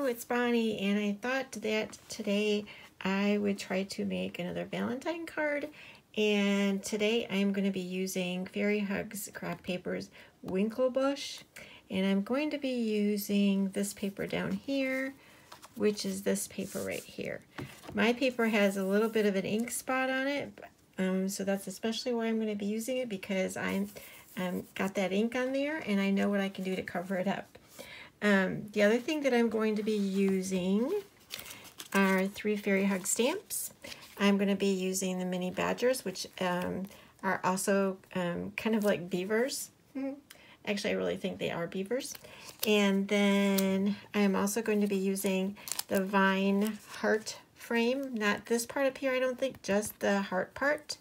it's Bonnie, and I thought that today I would try to make another Valentine card. And today I'm going to be using Fairy Hugs Craft Paper's WinkleBush, and I'm going to be using this paper down here, which is this paper right here. My paper has a little bit of an ink spot on it, so that's especially why I'm going to be using it, because I'm got that ink on there and I know what I can do to cover it up. The other thing that I'm going to be using are 3 Fairy Hug stamps. I'm going to be using the mini badgers, which are also kind of like beavers. Actually, I really think they are beavers. And then I am also going to be using the vine heart frame. Not this part up here, I don't think, just the heart part.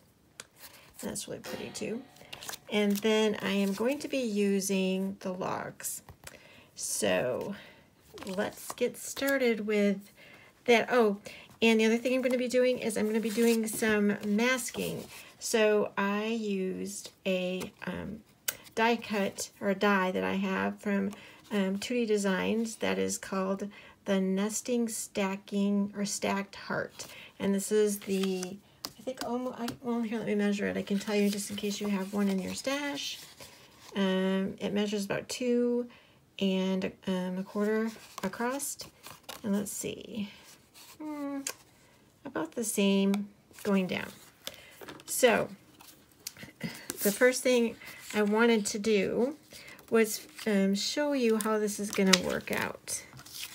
That's really pretty too. And then I am going to be using the logs. So let's get started with that. Oh, and the other thing I'm going to be doing is I'm going to be doing some masking. So I used a die cut, or a die that I have from 2D Designs that is called the Nesting Stacking or Stacked Heart. And this is the, I think, well, here, let me measure it. I can tell you just in case you have one in your stash. It measures about 2 1/4 across. And let's see, about the same going down. So the first thing I wanted to do was show you how this is going to work out.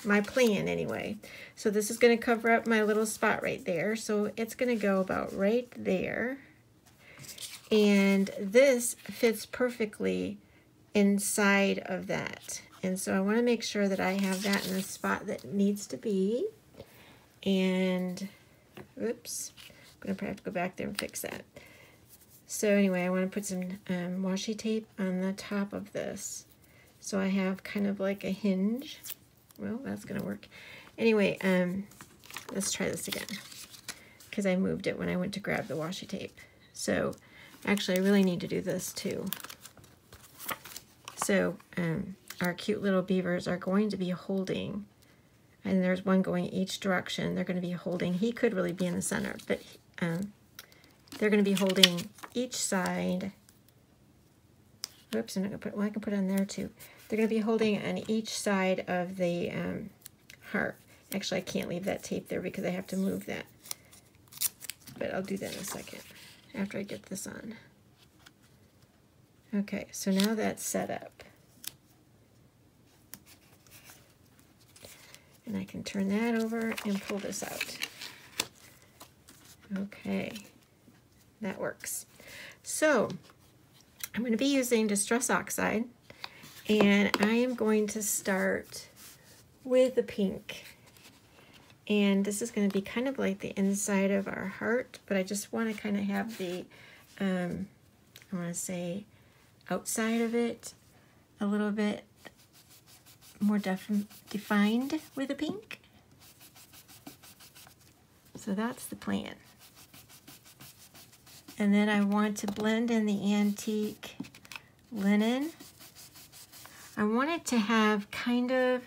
My plan anyway. So this is going to cover up my little spot right there. So it's going to go about right there. And this fits perfectly inside of that. And so I want to make sure that I have that in the spot that it needs to be. And, oops, I'm going to have to go back there and fix that. So anyway, I want to put some washi tape on the top of this. So I have kind of like a hinge. Well, that's going to work. Anyway, let's try this again, because I moved it when I went to grab the washi tape. So actually, I really need to do this too. So our cute little beavers are going to be holding, and there's one going each direction. They're going to be holding, he could really be in the center, but they're going to be holding each side. Oops, I'm not going to put, well, I can put it on there too. They're going to be holding on each side of the heart. Actually, I can't leave that tape there because I have to move that. But I'll do that in a second after I get this on. Okay, so now that's set up. And I can turn that over and pull this out. Okay, that works. So I'm going to be using Distress Oxide, and I am going to start with the pink. And this is going to be kind of like the inside of our heart, but I just want to kind of have the, I want to say, outside of it a little bit more defined with the pink. So that's the plan. And then I want to blend in the antique linen. I want it to have kind of,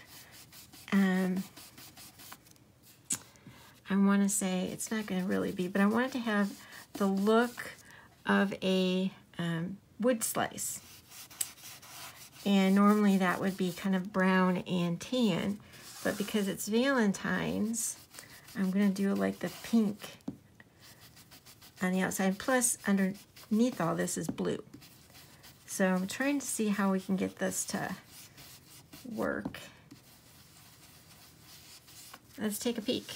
I want to say, it's not going to really be, but I want it to have the look of a wood slice. And normally that would be kind of brown and tan, but because it's Valentine's, I'm going to do like the pink on the outside, plus underneath all this is blue. So I'm trying to see how we can get this to work. Let's take a peek.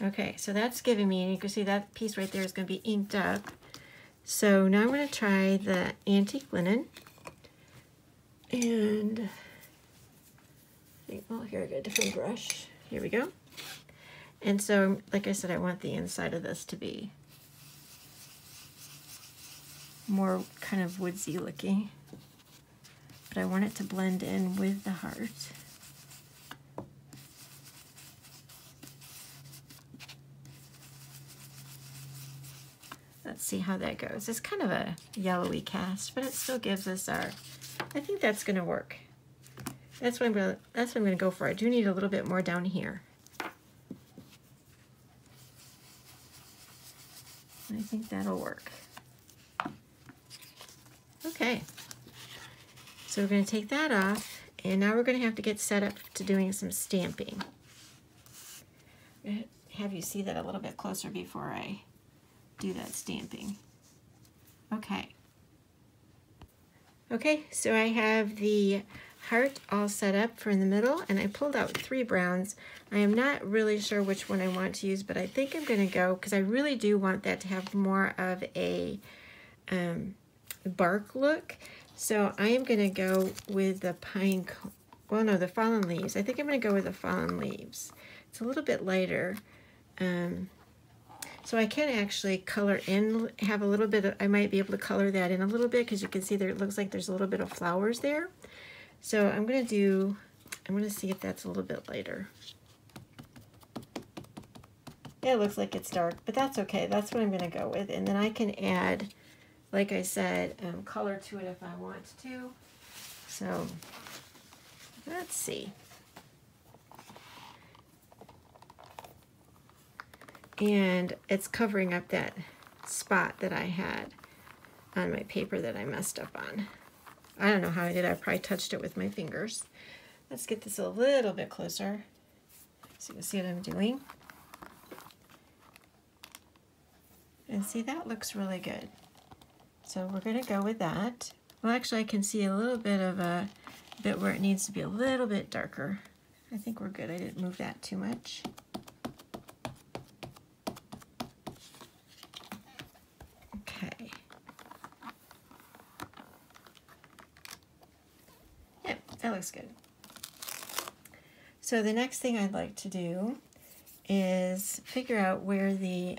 Okay, so that's giving me, and you can see that piece right there is going to be inked up. So now I'm going to try the antique linen. And I think, well, here I got a different brush. Here we go. And so, like I said, I want the inside of this to be more kind of woodsy looking, but I want it to blend in with the heart. Let's see how that goes. It's kind of a yellowy cast, but it still gives us our, I think that's going to work. That's what I'm gonna go for. I do need a little bit more down here. I think that'll work. Okay. So we're going to take that off, and now we're going to have to get set up to doing some stamping. I'm going to have you see that a little bit closer before I do that stamping. Okay. Okay, so I have the heart all set up for in the middle, and I pulled out 3 browns. I am not really sure which one I want to use, but I think I'm going to go, because I really do want that to have more of a bark look. So I am going to go with the the fallen leaves. I think I'm going to go with the fallen leaves. It's a little bit lighter. So I can actually color in, have a little bit of, I might be able to color that in a little bit, because you can see there, it looks like there's a little bit of flowers there. So I'm going to see if that's a little bit lighter. Yeah, it looks like it's dark, but that's okay. That's what I'm going to go with. And then I can add, like I said, color to it if I want to. So let's see. And it's covering up that spot that I had on my paper that I messed up on. I don't know how I did. I probably touched it with my fingers. Let's get this a little bit closer so you can see what I'm doing. And see, that looks really good. So we're going to go with that. Well, actually, I can see a little bit of a bit where it needs to be a little bit darker. I think we're good. I didn't move that too much. Okay. Yep, that looks good. So the next thing I'd like to do is figure out where the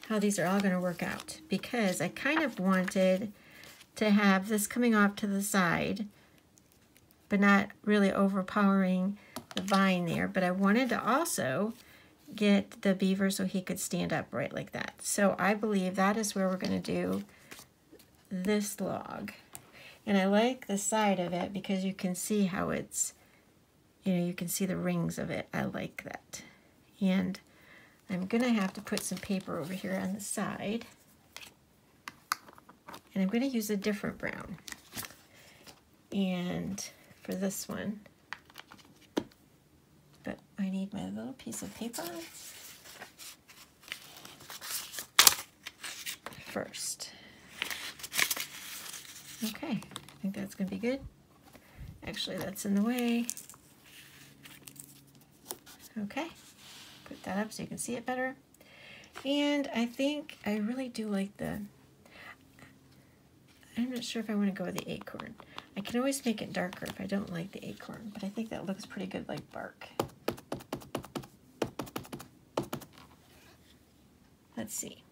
how these are all going to work out, because I kind of wanted to have this coming off to the side but not really overpowering the vine there, but I wanted to also get the beaver so he could stand upright like that. So I believe that is where we're going to do this log. And I like the side of it because you can see how it's, you can see the rings of it. I like that. And I'm going to have to put some paper over here on the side. And I'm going to use a different brown. And for this one, but I need my little piece of paper first. Okay, I think that's going to be good. Actually, that's in the way. Okay, put that up so you can see it better. And I think I really do like the, I'm not sure if I want to go with the acorn. I can always make it darker if I don't like the acorn, but I think that looks pretty good like bark. Let's see.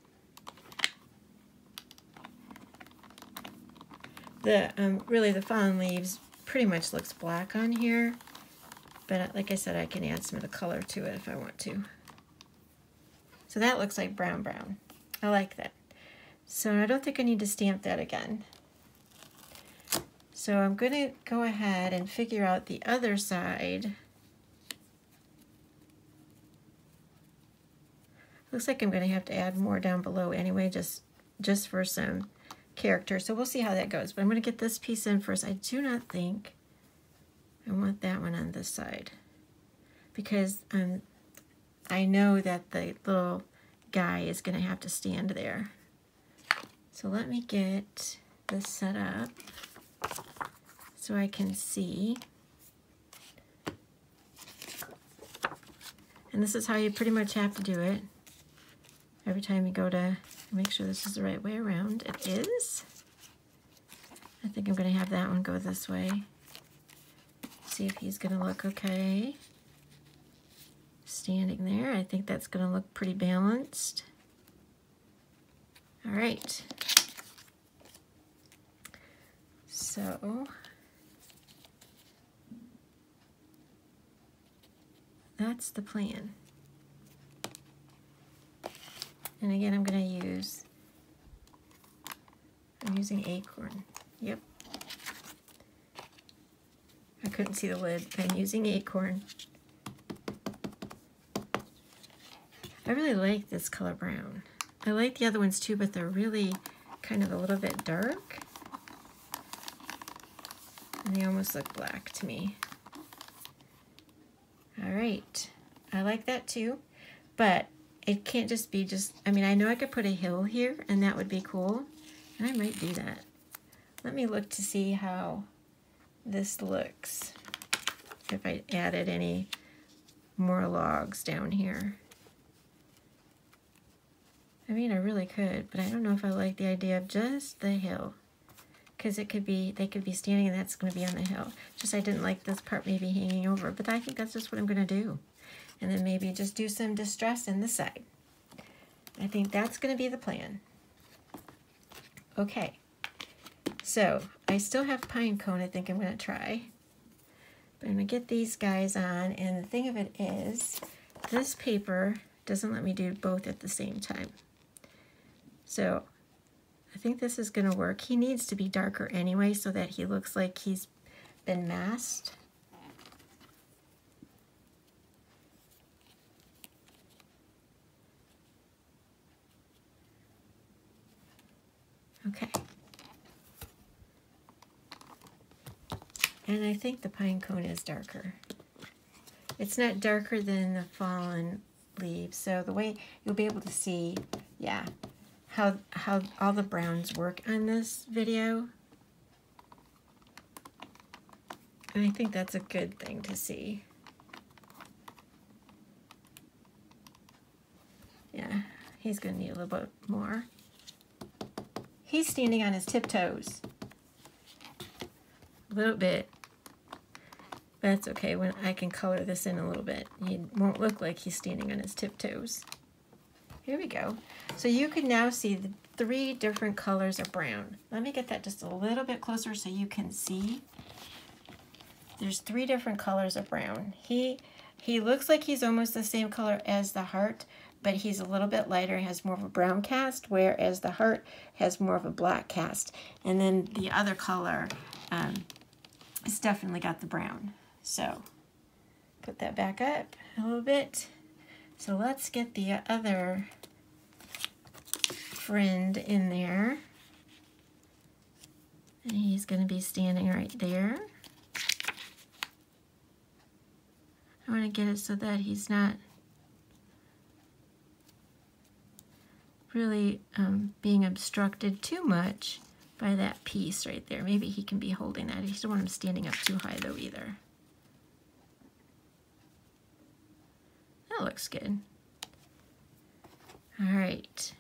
The really the fallen leaves pretty much looks black on here, but like I said, I can add some of the color to it if I want to. So that looks like brown brown. I like that. So I don't think I need to stamp that again. So I'm going to go ahead and figure out the other side. Looks like I'm going to have to add more down below anyway, just for some character. So we'll see how that goes. But I'm going to get this piece in first. I do not think I want that one on this side, because I know that the little guy is going to have to stand there. So let me get this set up so I can see. And this is how you pretty much have to do it. Every time you go to make sure this is the right way around. It is. I think I'm going to have that one go this way. See if he's going to look okay. Standing there. I think that's going to look pretty balanced. All right. So that's the plan. And again, I'm using acorn. Yep. couldn't see the lid. I'm using Acorn. I really like this color brown. I like the other ones too, but they're really kind of a little bit dark. And they almost look black to me. All right, I like that too, but it can't just be I mean, I know I could put a hill here and that would be cool, and I might do that. Let me look to see how this looks if I added any more logs down here. I mean, I really could, but I don't know if I like the idea of just the hill, because they could be standing and that's going to be on the hill. Just I didn't like this part maybe hanging over, but I think that's just what I'm going to do. And then maybe just do some distress in the side. I think that's going to be the plan. Okay, so I still have pine cone I think I'm going to try. But I'm going to get these guys on, and the thing of it is, this paper doesn't let me do both at the same time. So I think this is going to work. He needs to be darker anyway so that he looks like he's been masked. Okay. And I think the pine cone is darker. It's not darker than the fallen leaves, so the way you'll be able to see, yeah, how all the browns work on this video. And I think that's a good thing to see. Yeah, he's gonna need a little bit more. He's standing on his tiptoes. A little bit. That's okay, when I can color this in a little bit. He won't look like he's standing on his tiptoes. Here we go. So you can now see the 3 different colors of brown. Let me get that just a little bit closer so you can see. There's 3 different colors of brown. He looks like he's almost the same color as the heart, but he's a little bit lighter, has more of a brown cast, whereas the heart has more of a black cast. And then the other color it's definitely got the brown. So put that back up a little bit. So let's get the other friend in there. And he's going to be standing right there. I want to get it so that he's not really being obstructed too much by that piece right there. Maybe he can be holding that. You just don't want him standing up too high though either. That looks good. All right.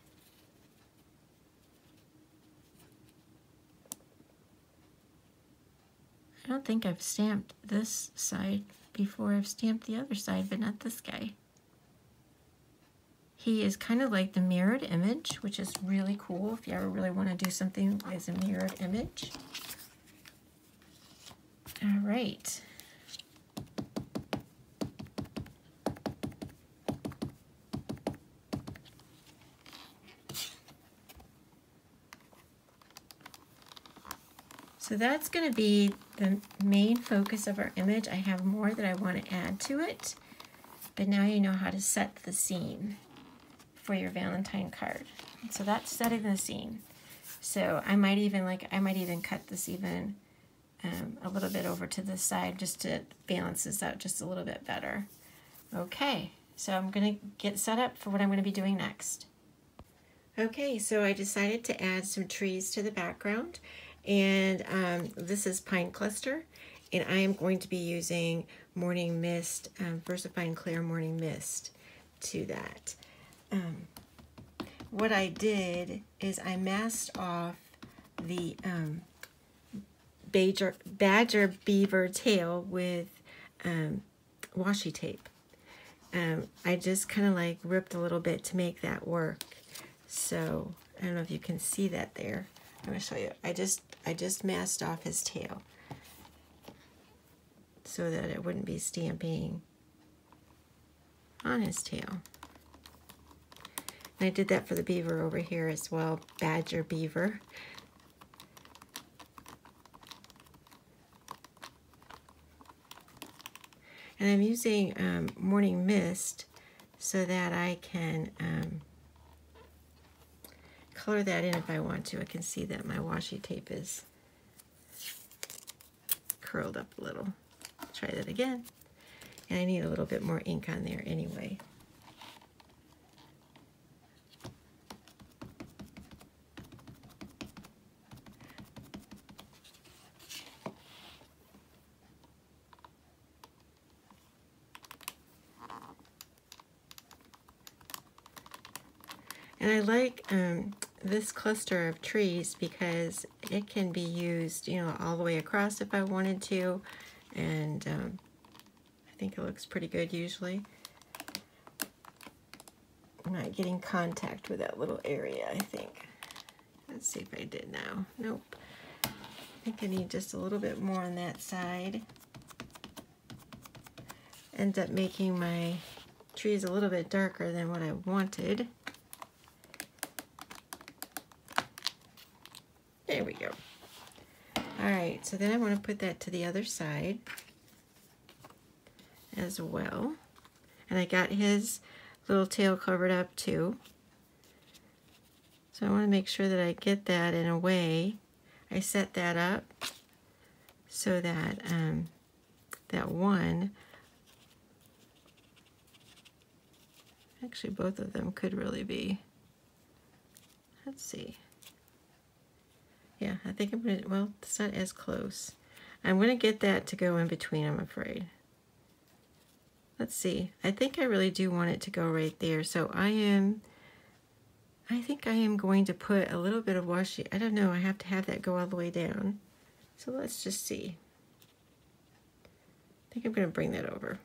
I don't think I've stamped this side before. I've stamped the other side, but not this guy. He is kind of like the mirrored image, which is really cool if you ever really want to do something as a mirrored image. All right. So that's going to be the main focus of our image. I have more that I want to add to it, but now you know how to set the scene for your Valentine card. So that's setting the scene. So I might even cut this even a little bit over to this side just to balance this out just a little bit better. Okay, so I'm gonna get set up for what I'm gonna be doing next. Okay, so I decided to add some trees to the background, and this is Pine Cluster, and I am going to be using Morning Mist, VersaFine Clear Morning Mist to that. What I did is I masked off the badger beaver tail with washi tape. I just kind of like ripped a little bit to make that work. So I don't know if you can see that there. I'm going to show you. I just masked off his tail so that it wouldn't be stamping on his tail. And I did that for the beaver over here as well, badger beaver. And I'm using Morning Mist so that I can color that in if I want to. I can see that my washi tape is curled up a little. Try that again. And I need a little bit more ink on there anyway. And I like this cluster of trees because it can be used, you know, all the way across if I wanted to. And I think it looks pretty good usually. I'm not getting contact with that little area, I think. Let's see if I did now. Nope. I think I need just a little bit more on that side. Ends up making my trees a little bit darker than what I wanted. There we go. All right, so then I want to put that to the other side as well. And I got his little tail covered up too. So I want to make sure that I get that in a way. I set that up so that that one, actually both of them could really be, let's see. Yeah, I think I'm going to, well, it's not as close. I'm going to get that to go in between, I'm afraid. Let's see. I think I really do want it to go right there. So I think I am going to put a little bit of washi. I don't know, I have to have that go all the way down. So let's just see. I think I'm going to bring that over.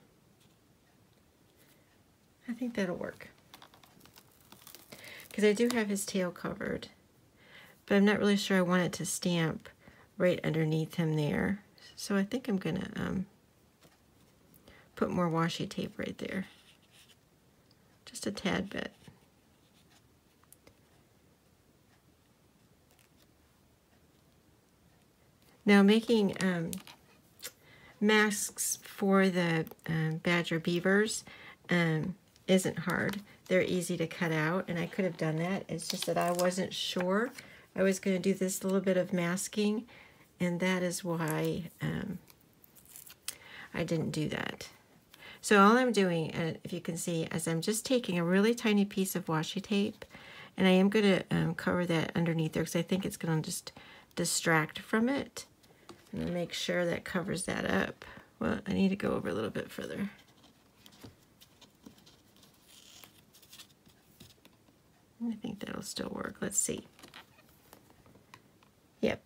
I think that'll work. Because I do have his tail covered. But I'm not really sure I want it to stamp right underneath him there. So I think I'm gonna put more washi tape right there. Just a tad bit. Now making masks for the badger beavers isn't hard. They're easy to cut out, and I could have done that. It's just that I wasn't sure. I was going to do this little bit of masking, and that is why I didn't do that. So all I'm doing, if you can see, is I'm just taking a really tiny piece of washi tape, and I am going to cover that underneath there because I think it's going to just distract from it. And make sure that covers that up. Well, I need to go over a little bit further. I think that'll still work. Let's see. Yep,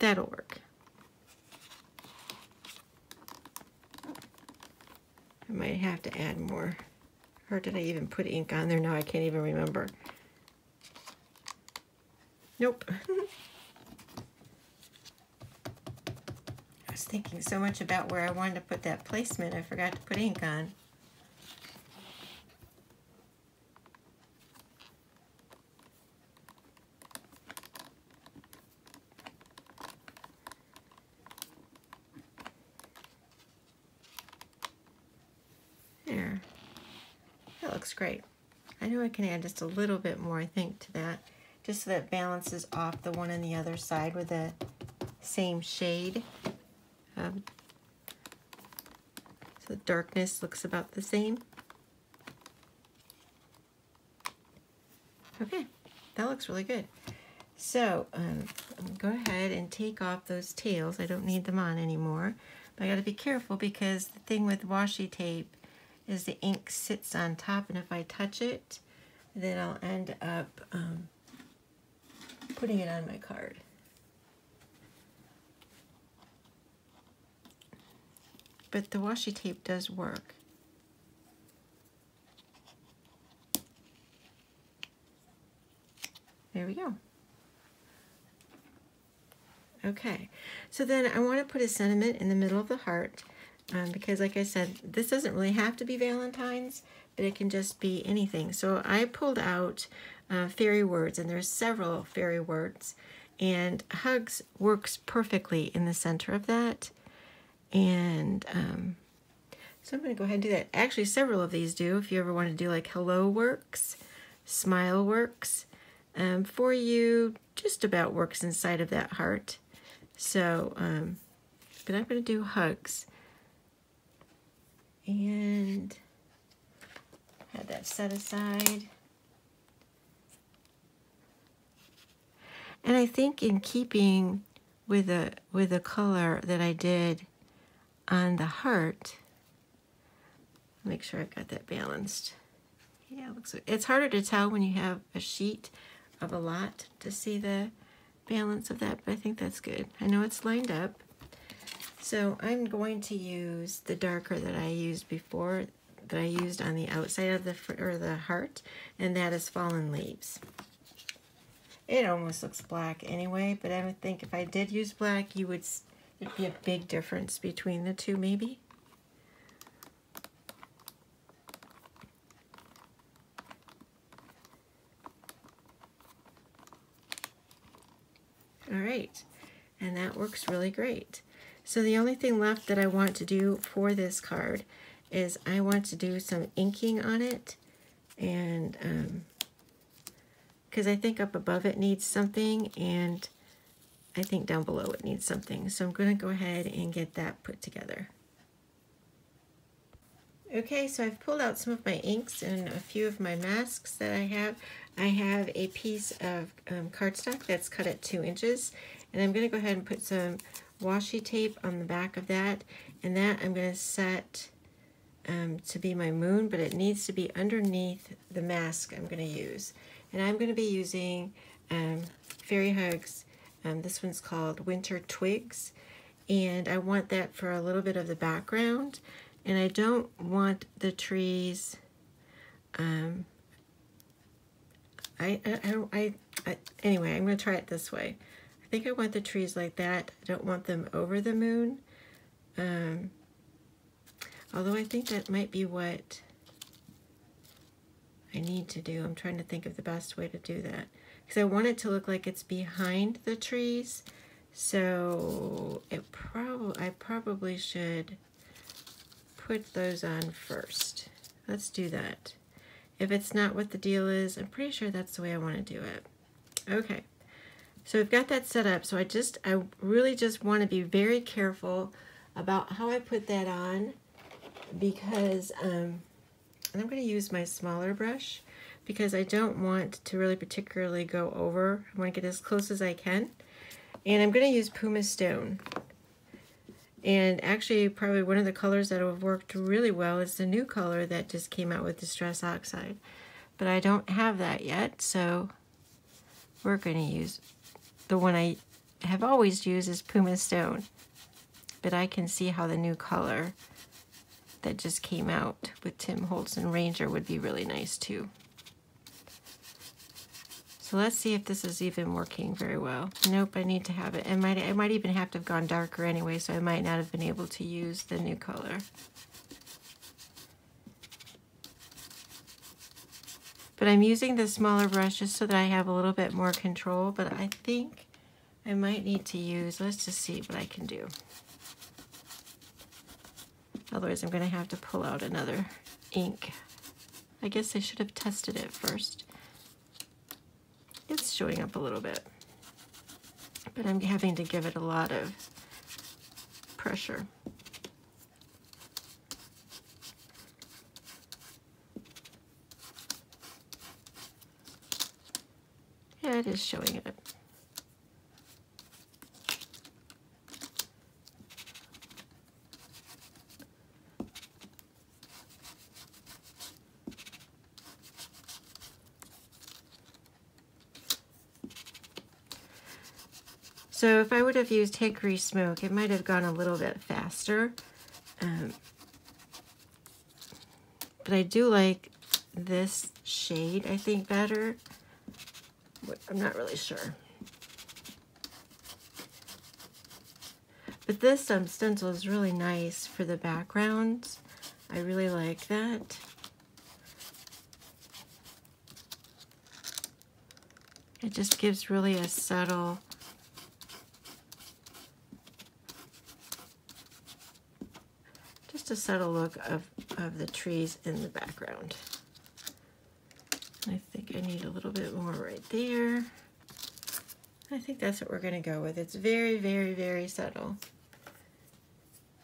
that'll work. I might have to add more. Or did I even put ink on there? No, I can't even remember. Nope. I was thinking so much about where I wanted to put that placement, I forgot to put ink on. There. That looks great. I know I can add just a little bit more, I think, to that, just so that it balances off the one on the other side with the same shade. So the darkness looks about the same. Okay, that looks really good. So I'm going to go ahead and take off those tails. I don't need them on anymore. But I got to be careful because the thing with washi tape is the ink sits on top, and if I touch it, then I'll end up putting it on my card. But the washi tape does work. There we go. Okay, so then I want to put a sentiment in the middle of the heart because, like I said, this doesn't really have to be Valentine's, but it can just be anything. So I pulled out fairy words, and there's several fairy words, and hugs works perfectly in the center of that. And So I'm going to go ahead and do that. Actually, several of these do. If you ever want to do like hello works, smile works, for you, just about works inside of that heart. So, but I'm going to do hugs. And have that set aside. And I think in keeping with the color that I did on the heart, make sure I've got that balanced. Yeah, it looks. It's harder to tell when you have a sheet of a lot to see the balance of that, but I think that's good. I know it's lined up. So I'm going to use the darker that I used before, that I used on the outside of the heart, and that is Fallen Leaves. It almost looks black anyway, but I would think if I did use black, it'd be a big difference between the two maybe. All right, and that works really great. So the only thing left that I want to do for this card is I want to do some inking on it, and because I think up above it needs something, and I think down below it needs something. So I'm going to go ahead and get that put together. Okay, so I've pulled out some of my inks and a few of my masks that I have. I have a piece of cardstock that's cut at 2 inches, and I'm going to go ahead and put some washi tape on the back of that, and that I'm going to set to be my moon, but it needs to be underneath the mask I'm going to use. And I'm going to be using Fairy Hugs. This one's called Winter Twigs, and I want that for a little bit of the background, and I don't want the trees. Anyway, I'm going to try it this way. I think I want the trees like that. I don't want them over the moon. Although I think that might be what I need to do. I'm trying to think of the best way to do that, because I want it to look like it's behind the trees. So I probably should put those on first. Let's do that. If it's not what the deal is, I'm pretty sure that's the way I want to do it. Okay, so we've got that set up. So I really just want to be very careful about how I put that on, because and I'm going to use my smaller brush because I don't want to really particularly go over. I want to get as close as I can. And I'm going to use Pumice Stone. And actually, probably one of the colors that have worked really well is the new color that just came out with Distress Oxide. But I don't have that yet, so we're going to use the one I have always used is Pumice Stone. But I can see how the new color that just came out with Tim Holtz and Ranger would be really nice too. So let's see if this is even working very well. Nope, I need to have it. I might even have to have gone darker anyway, so I might not have been able to use the new color. But I'm using the smaller brush just so that I have a little bit more control, but I think I might need to use, let's just see what I can do. Otherwise I'm going to have to pull out another ink. I guess I should have tested it first. It's showing up a little bit, but I'm having to give it a lot of pressure. Yeah, it is showing it. So if I would have used hickory smoke, it might have gone a little bit faster. But I do like this shade, I think, better. I'm not really sure. But this stencil is really nice for the backgrounds. I really like that. It just gives really a subtle a subtle look of the trees in the background. I think I need a little bit more right there. I think that's what we're going to go with. It's very, very, very subtle.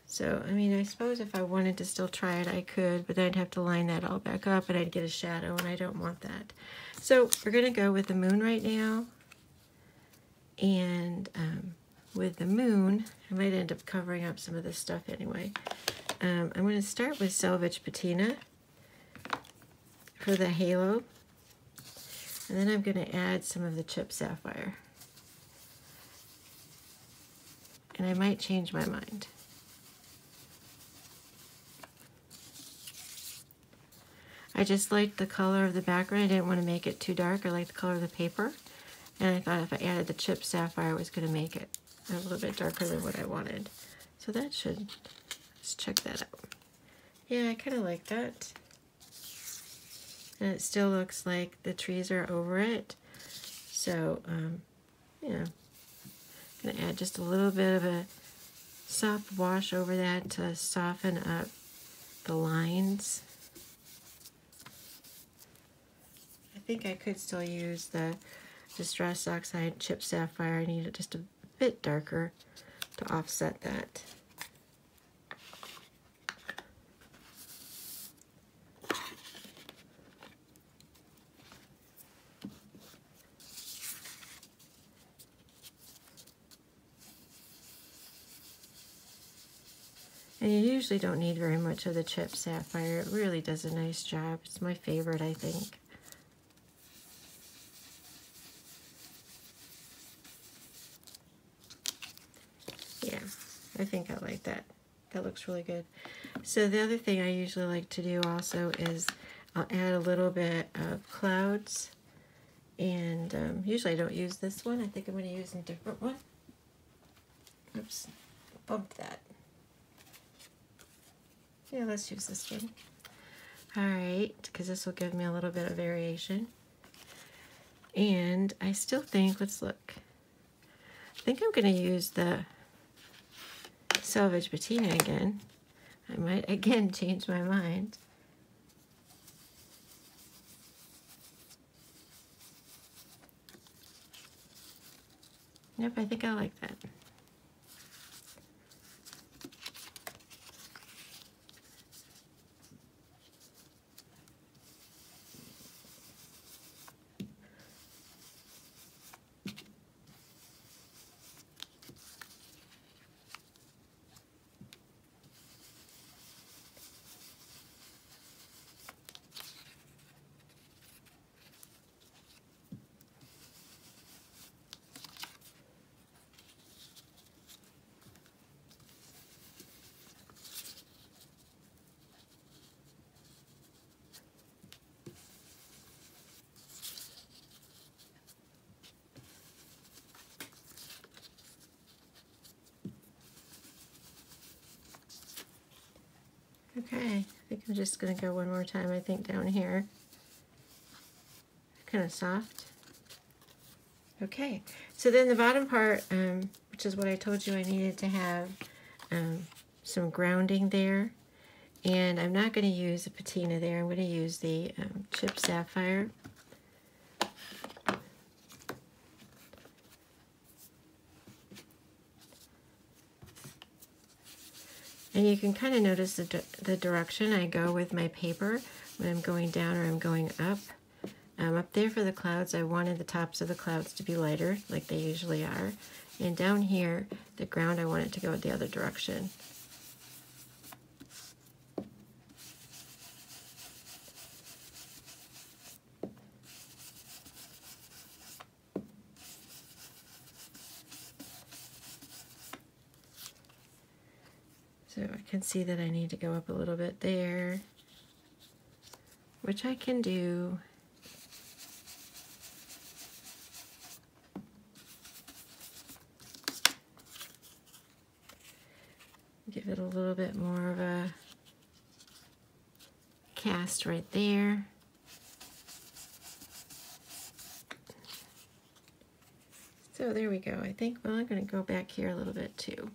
So, I mean, I suppose if I wanted to still try it, I could, but I'd have to line that all back up and I'd get a shadow, and I don't want that. So we're going to go with the moon right now. And with the moon, I might end up covering up some of this stuff anyway. I'm going to start with Selvage Patina for the halo. And then I'm going to add some of the Chip Sapphire. And I might change my mind. I just liked the color of the background. I didn't want to make it too dark. I liked the color of the paper. And I thought if I added the Chip Sapphire, it was going to make it a little bit darker than what I wanted. So that should, let's check that out. Yeah, I kind of like that. And it still looks like the trees are over it. So, yeah. I'm going to add just a little bit of a soft wash over that to soften up the lines. I think I could still use the Distress Oxide Chip Sapphire. I need it just a bit darker to offset that. And you usually don't need very much of the Chip Sapphire. It really does a nice job. It's my favorite, I think. Yeah, I think I like that. That looks really good. So the other thing I usually like to do also is I'll add a little bit of clouds. And usually I don't use this one. I think I'm going to use a different one. Oops, bumped that. Yeah, let's use this one. Alright, because this will give me a little bit of variation. And I still think, let's look. I think I'm going to use the Selvage Patina again. I might again change my mind. Yep, I think I like that. Okay, I think I'm just going to go one more time, I think, down here. Kind of soft. Okay, so then the bottom part, which is what I told you I needed to have some grounding there. And I'm not going to use the patina there. I'm going to use the Chip Sapphire. And you can kind of notice the direction I go with my paper when I'm going down or I'm going up. Up there for the clouds, I wanted the tops of the clouds to be lighter, like they usually are. And down here, the ground, I want it to go the other direction. So I can see that I need to go up a little bit there, which I can do. Give it a little bit more of a cast right there. So there we go. I think, well, I'm going to go back here a little bit too.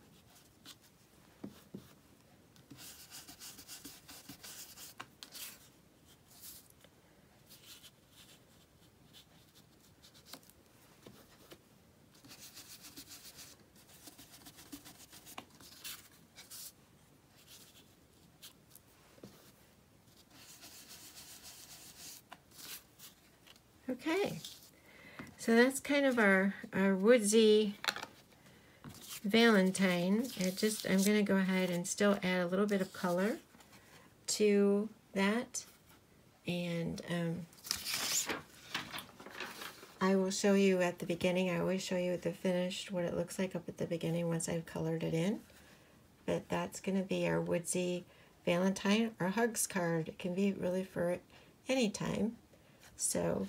Okay, so that's kind of our woodsy Valentine. I'm going to go ahead and still add a little bit of color to that, and I will show you at the beginning. I always show you at the finished what it looks like up at the beginning once I've colored it in. But that's going to be our woodsy Valentine or hugs card. It can be really for any time. So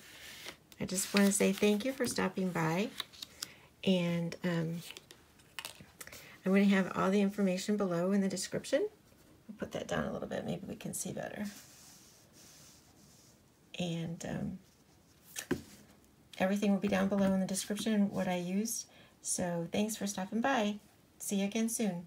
I just want to say thank you for stopping by, and I'm going to have all the information below in the description. I'll put that down a little bit, maybe we can see better. And everything will be down below in the description, what I used. So thanks for stopping by. See you again soon.